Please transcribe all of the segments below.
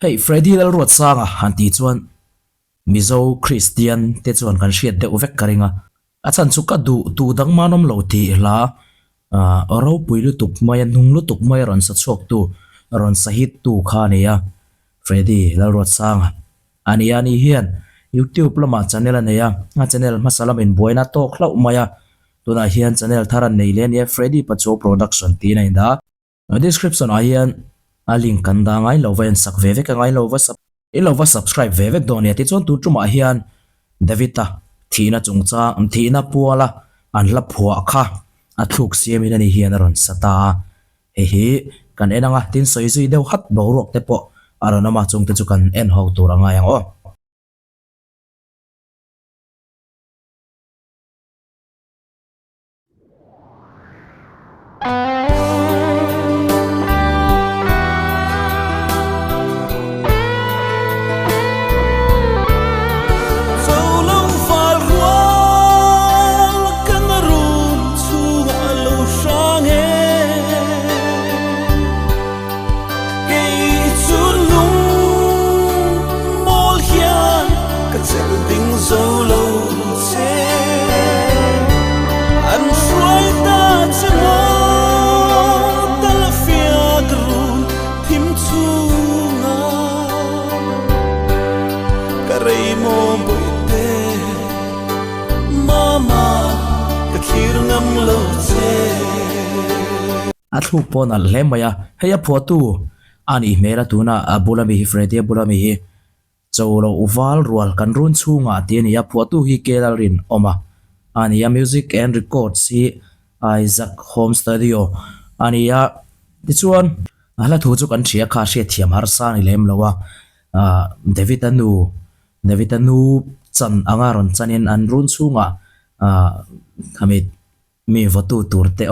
Hey Freddy lal ruat sanga hanti chuan Mizo Christian te chuan kan hriat de uvek karinga achan chuka du dang manom lo ti la ro puilu tuk mai nunglu tuk mai ron sa chok tu ron sahit tu kha neya Freddy lal ruat sanga ani hian YouTube lama channel aneya a channel masalam in boina tok lau maya tuna hian channel tharan nei len ya Freddy Pacho production ti na inda description a hian a link kan da ngai lo ven sak ve ve ka ngai lo va subscribe ve ve don ya ti chon tu tuma hian Davita thina chungcha thina puala an la phua kha a thuk siam in ani hian ron sata he kan enanga tin soi zui deu hat bo rok te po arona ma chung te chu kan en ho turanga yang o athu pon al lemaya heya photu ani mera tuna abulami hi Freddy abulami hi cholo uval rual kan run chunga tian ya photu hi kelarin oma ani ya music and records hi Isaac Home Studio ani ya tichuan ala thu chu kan thia kha she thiam har sa ni lem lawa David anu chan angaron chanin an run chunga khamit mi votu turte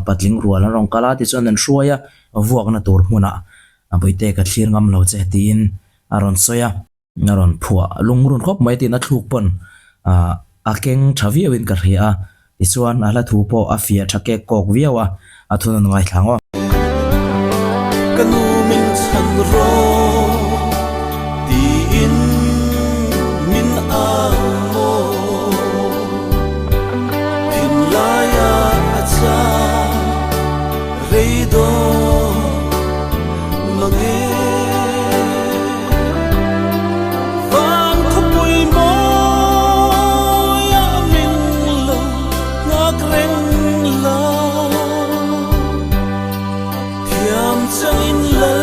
patling rual rong kala ti chon an hruaya vuak na tur hmuna boite ka thlir ngam lo che tin aron soya aron phua lungrun khop mai tin a thluk pon akeng thavi win ka ria ti chuan ala thu po afia thake kok viawa athun ngai thlango kanu min chan ro ti in min a mo pin la ya cha reido mange van khopui mo ya min lo ngak reng la thiam chain la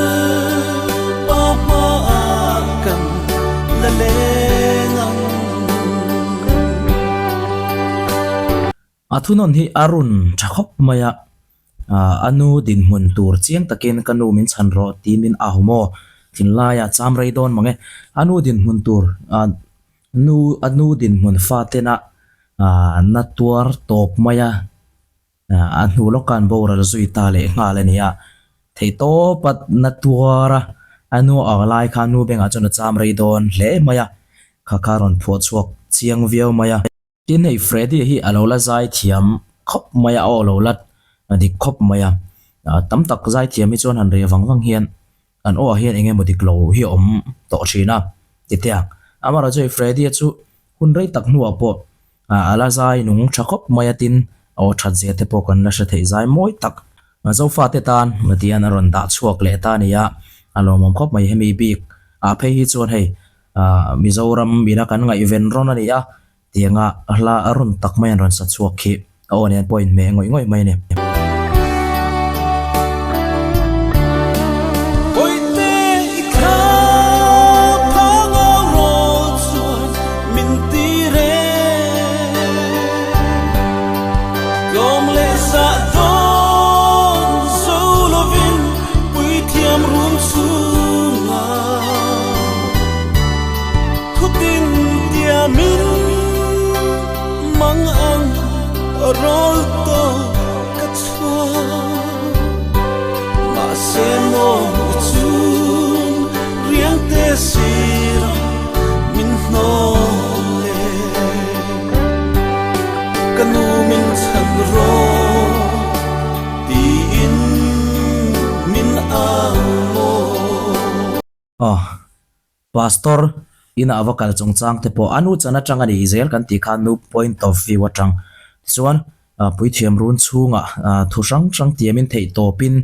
pa pa kan la lengang athunon hi arun thakop maya anu din mun tur chiang takin kanu min chanro ti min ahumo thinlaya chamrei don mange anu din mun tur anu din mun fatena natuar top maya anu lokan bora zui tale ngale nia theito pat natuara anu awlai khanu benga chona chamrei don hle maya khakaron phochuak chiang viau maya tin nei Freddy hi alola zai thiam khop maya ololat di khop maya tam tak zai thiam hi chon han re wang hian an o hian enge modi klo hi om to thina titia amara joi Freddy chu hun rei tak nuwa po ala zai nung thakop maya tin o that je te po kan la sha thei zai moi tak zo fa te tan matian aron da chuak le ta nia alomom khop mai hemi bik phe hi chon hei Mizoram bina kan ngai event ron ania tianga hla arun tak mai ron sa chuak khi o ne point me ngoi mai ne boite ikha phanga ro chuan min ti re lom le sa don solovin pui thiam rum chunga thutin tia min mang ang rol to kachwa ma se mo chun riang te sira min no le kanu min chan ro ti in min a mo pastor ina avakal chungchang te po anu chana changa ni zel kan ti khan nu point of view atang chuan puithiam run chunga thu sang sang tiamin thei topin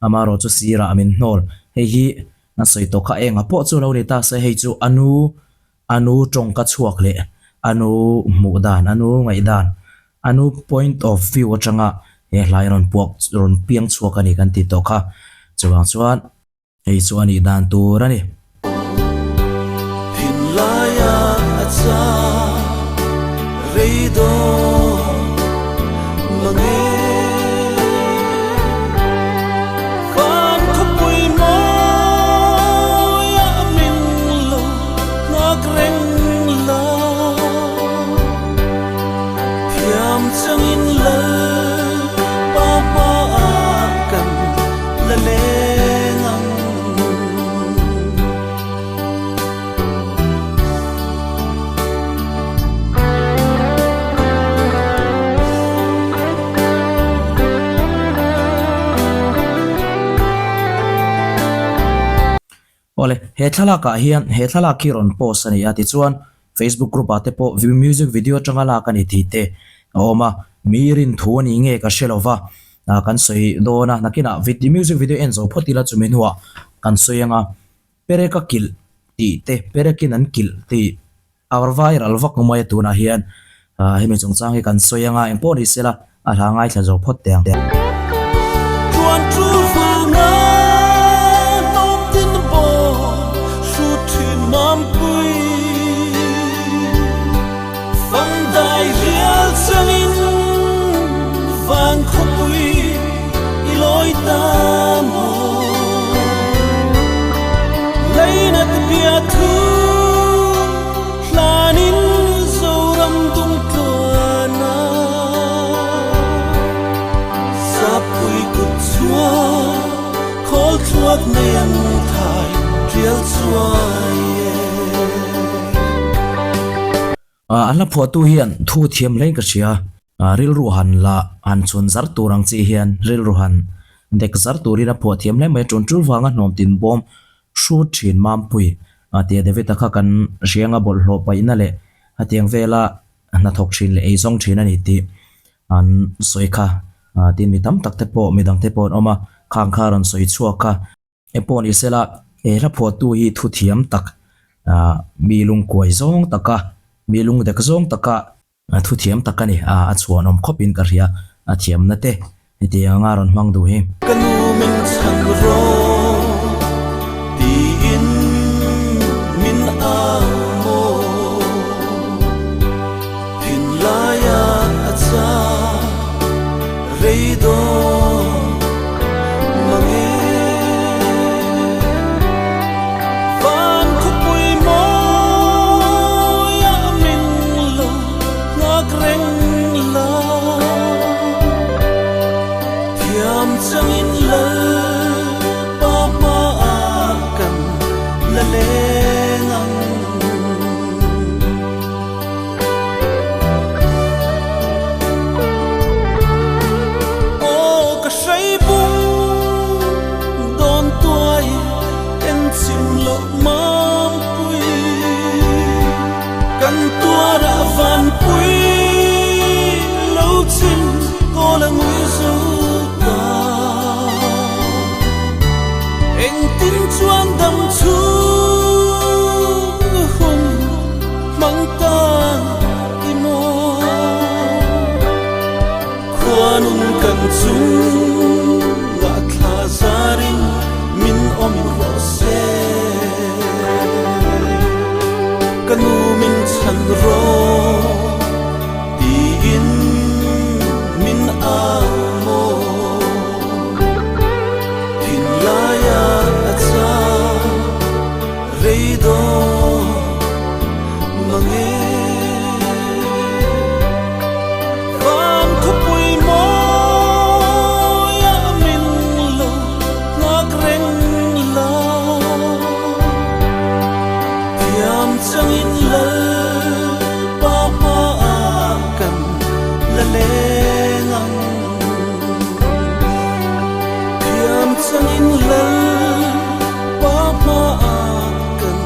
amaro chu sira amin hnol hei hi na soi to kha enga po chu lo ni ta se hei chu anu tong ka chuak le anu mu dan anu ngai dan anu point of view atanga he hlai ron puak ron piang chuak ani kan ti to kha chuan hei chu ani dan tur ani Thin laya acha reido mange fan khopui mo ya min lo ngak reng la thiam changin la pa pa kan la le ole he thalaka hian he thalak ki ron post ani ati chuan Facebook group ate po music video tanga la kan thi te oma mirin thuani nge ka shelova kan soi dona nakina video music video enzo photila chumenwa kan soyanga pereka kil ti te perekin an kil ti our viral vak ngomai tuna hian hemi chungchang kan soyanga empori sela a hangai thla zo phot teng Tuan tru fanga nom tin bo su thi mam pui Fang dai rial changin Fang khopui iloi ta mo Leina te bia thu Lanin zoram tung tuana Sapui kut chua Khol chuak nean thai Rial chua anla photu hian thu thiam lei ka chia ril ruhan la an chun zar turang chi hian ril ruhan dek zar turina pho thiam le mai chun chul wanga nom tin bom shu thin mam pui ate devita kha kan rianga bol hlo paina le atiang vela na thok thin le ei zong thin ani ti an soikha tin mi tam tak te po mi dang te pon oma khang kharon soi chuaka epon isela era photu hi thu thiam tak mi lung koi zong taka mi lung dek zong taka thu thiam takani a chuan om khopin ka ria a thiam na te ti anga ron mang du hi Kanu min chan ro Ti in min a mo Thin laya acha Reido mange Fan khopui mo ya min lo ngak reng la Thiam changin la pa pa kan la le ngang O ka sai bung don tuai en chim lo mam pui kan tua ra van pui lo chim ko la ngui su Eng tin chuan dam chu hun mang ta imo Kwanun kan chung la thla zarin min om rose Kanu min chan ro Ti in min a mo Thin laya acha Reido mange Fan khopui mo ya min lo ngak reng la Thiam changin la pa pa kan la le ngang Thiam changin la pa pa kan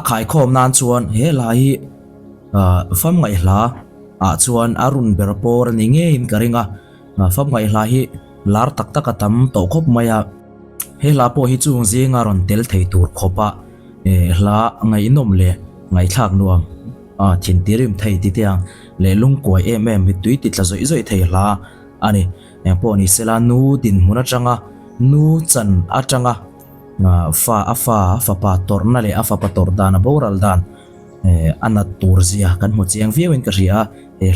khai khom nan chuan he lai fam ngai hla chuan arun berpor ni nge in karinga fam ngai hla hi lar tak tak atam to khop maya he la po hi chung zinga ron tel thei tur khopa hla ngai nom le ngai thak nuam thin tirim thei ti tiang le lung koi em mi tui ti tla zoi zoi thei hla ani po ni sela nu din huna changa nu chan atanga fa pa torna le afa pa tor dan boral dan ana turzia kan mo chiang viewin ka ria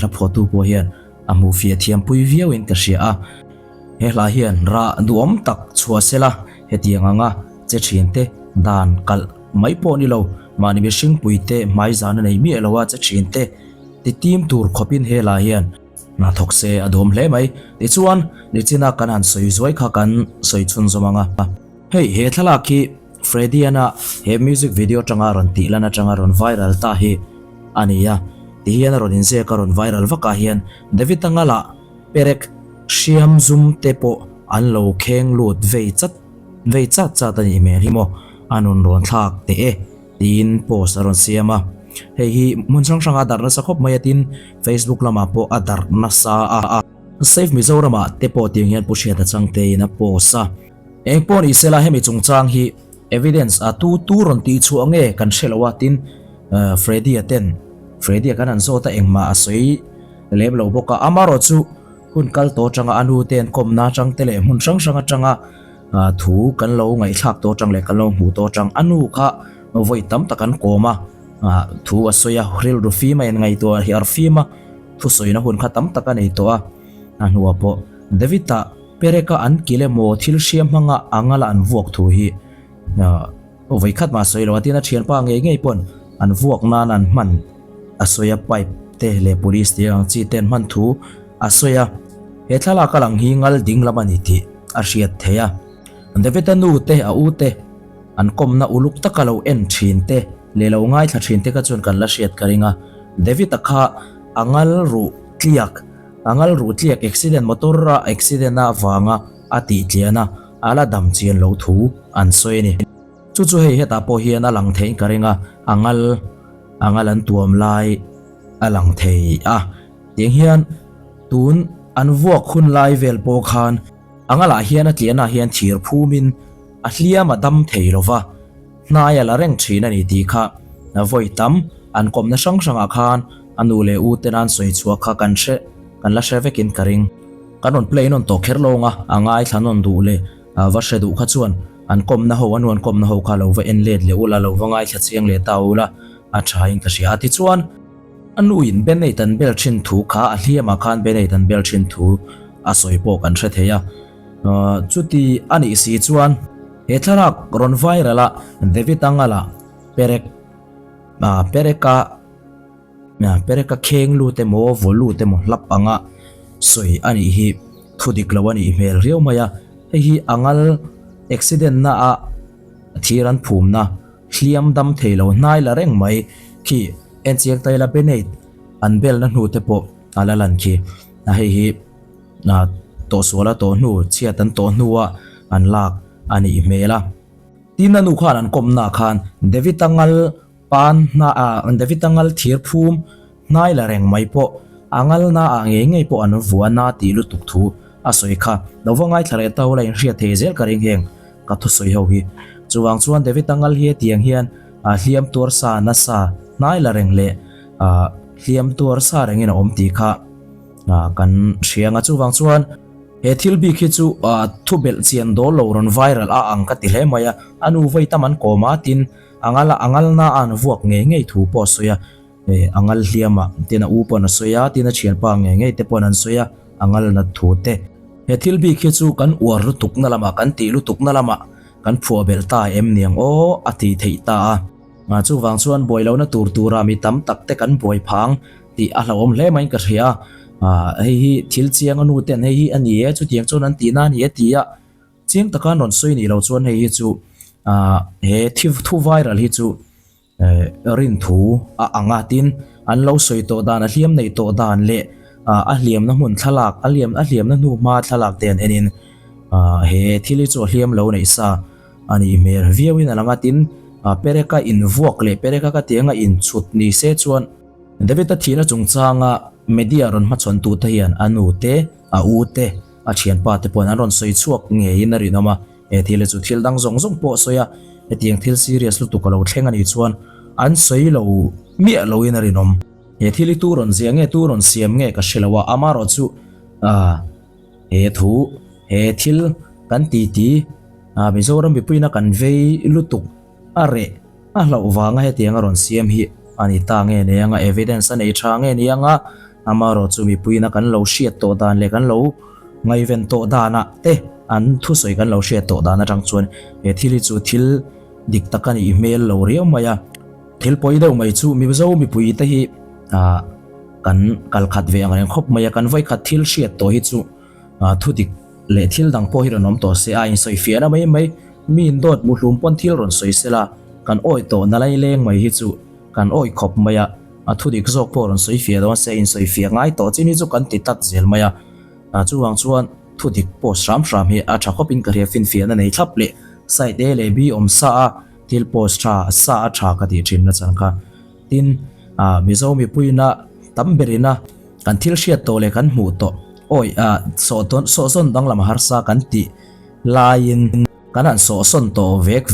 la photo po hian amu fia thiam pui viewin ka ria he la hian ra duom tak chua sela hetianga nga che thinte dan kal mai po ni lo mani be sing puite mai zan nei mi elowa che thinte ti tim tur khopin he la hian na thokse adom hle mai ti chuan ni china kan an soi zoi kha kan soi chun zomanga hei he thala ki Freddie ana he music video tanga ron ti lana tanga ron viral ta hi ania ti hian ron in se ka ron viral vaka hian David angala perek siam zum tepo an lo kheng lut vei chat ta ni me himo anun ron thak te tin post ron siama hei hi mun sang sanga dar na sakhop mayatin Facebook lama po adar na sa save mizorama tepo ting hian pushia ta changte na posa engpon isela hemi chungchang hi evidence tu ron ti chu ange kan shelawa tin Freddie kan an zo ta engma asoi lem lo boka amaro chu hun kal to changa anu ten kom na chang tele mun sang sanga changa thu kan lo ngai thak to chang le kan lo hu to chang anu kha voi tam takan koma thu asoya hril ru fi ma ngai to hi ar fi ma thu soina hun kha tam taka nei to anuwa po Davita pereka an kile mo thil siam hanga angala an vuak thu hi voi khat ma soi lo atina thian pa ngei pon an vuak nan an man asoya pipe te le police te ang chi ten man thu asoya he thala kalang hi ngal ding lamani ti a riat theya Davita nu te a u te an komna uluk takalo en thin te le lo ngai thla thin te ka chun kan la riat karinga Davita kha angal ru tliak accident motor ra accident na wanga ati tliana ala dam chian lo thu an soi ni chu hei heta po hian alang thei karinga angal an tuam lai alang thei ting hian tun an vuak khun lai vel po khan angala hian atliana hian thir phumin a hliama dam thei lova hnaya la reng thina ni ti kha na voi tam an komna sang sanga khan anu le u tenan soi chuak kha kan la shevekin karing kanon play non to kherlonga angai thanon du le wa shedu kha chuan an komna ho anwan komna ho kha lo wa en let le ula lo wangai thla chiang le taula a thain ka sia ti chuan anu in benei tan bel thin thu kha a hliama khan benei tan bel thin thu a soi po kan the theya chuti ani si chuan he tharak ron viral David angala pereka kheng lu te mo volu te mo lap anga soi ani hi thudik lawani mel riau maya hi angal accident na thiran phum na hliam dam theilo nai la reng mai khi en chiak taila beneit an bel na hnu te po ala lan khi na hi na to sola to hnu chia tan to hnuwa an lak ani mela tin anu khan an kom na khan David angal pan na David angal thir phum nai la reng mai po angal na ngei po an vuwa na ti lu tuk thu asoi kha dawangai thlare taw lai ria the zel karing heng ka thu soi ho hi chuwang chuan David angal hi tiang hian hliam tur sa na sa nai la reng le hliam tur sa reng in om ti kha kan hrianga chuwang chuan he thil bi khi chu thu bel chian do lo ron viral ang ka ti hle maya anu voi taman koma tin angal na an vuak ngei thu po soya angal hliama tina u pon soya tina chian pa ngei te pon an soya angal na thu te he thil bi khi chu kan uar lu tuk na lama kan ti lu tuk na lama kan phua bel ta em niang o ati thei ta nga chu wang chuan boilo na tur mi tam tak te kan boi phang ti a hlawm hle mai ka hria hi thil chiang anu ten hi ani e chu tiang chon an ti na ni e tia chiang taka non soi ni lo chuan hi chu he thu viral hi chu rin thu anga tin an lo soi to dan a hliam nei to dan le a hliam na mun thalak a hliam na nu ma thalak ten enin he thili chu hliam lo nei sa ani mer viewin alanga tin pereka in vuak le pereka ka tianga in chut ni se chuan David ta thina chung changa media ron ma chon tu ta hian anu te a u te a thian pa te pon an ron soi chuak nge in ri noma e thile chu thil dang zong zong po soya e tiang thil serious lu tu ka lo thleng ani chuan an soi lo mi lo in ri nom e thili tu ron zia nge tu ron siam nge ka shelawa amaro chu e thu e thil kan ti mizoram bipuina kan vei lutuk are a lo wanga he tianga ron siam hi ani ta nge ne anga evidence ani tha nge ni anga amaro chu bipuina kan lo hriat to dan le kan lo ngai ven to dana te an thu soi kan lo hriat to dana tang chuan e thili chu thil dik takani email lo riam maya thil poi deuh mai chu mi zo mi pui te hi kan kal khat ve ang khop maya kan vai khat thil hriat to hi chu thu dik le thil dang po hi ron to se a in soi fiana mai mi indot mu hlum pon thil ron soi sela kan oi to na lai leng mai hi chu kan oi khop maya thu dik zok po ron soi fia don se in soi fia ngai to chini chu kan ti tat zel maya chuwang chuan thu dik po shram hi a tha khopin ka ria fin fiana nei thlap le side e le bi om sa a til post sa a tha ka ti thin na chan kha tin mizo mi puina tamberina kan thil hriat to le kan hmu to oi so son dang lam har sa kan ti lain kan an so son to vek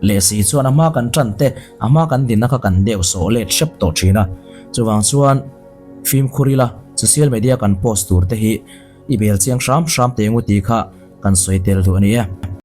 le si chuan ama kan tran te ama kan din na ka kan deu so le shep to thina chuwang chuan film khurila social media kan post tur te hi ibel chiang sham te ngu ti kha kan soitel tu ania